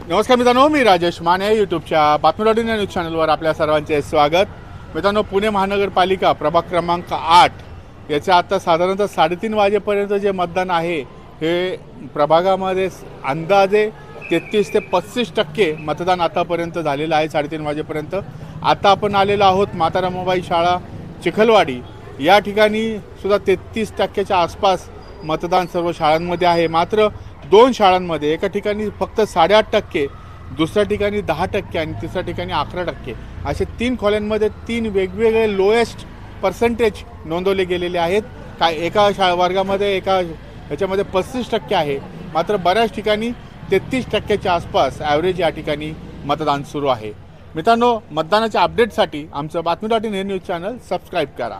नमस्कार मित्रांनो, मी राजेश माने यूट्यूबच्या बातमी न्यूज चॅनलवर आपल्या सर्वांचे स्वागत. मित्रांनो, पुणे महानगरपालिका प्रभाग क्रमांक 8 याच्या आता साधारणतः 3:30 वाजेपर्यंत जे मतदान आहे हे प्रभागामध्ये अंदाजे 33 ते 35% मतदान आतापर्यंत झालेलं आहे. 3:30 वाजेपर्यंत आता आपण आलेलो आहोत माता रमाबाई शाळा चिखलवाडी या ठिकाणी सुद्धा 33% आसपास मतदान सर्व शाळांमध्ये आहे. मात्र 2 शाळांमध्ये एका ठिकाणी फक्त 8.5%, दुसऱ्या ठिकाणी 10% आणि तिसऱ्या ठिकाणी 11% असे 3 खोल्यांमध्ये 3 वेगवेगळे लोएस्ट पर्सेंटेज नोंदवले गेलेले आहेत. काय एका वर्गामध्ये एका ह्याच्यामध्ये 35% आहे, मात्र बऱ्याच ठिकाणी 33%च्या आसपास ॲव्हरेज या ठिकाणी मतदान सुरू आहे. मित्रांनो, मतदानाच्या अपडेटसाठी आमचं बातमी.in हे न्यूज चॅनल सबस्क्राईब करा.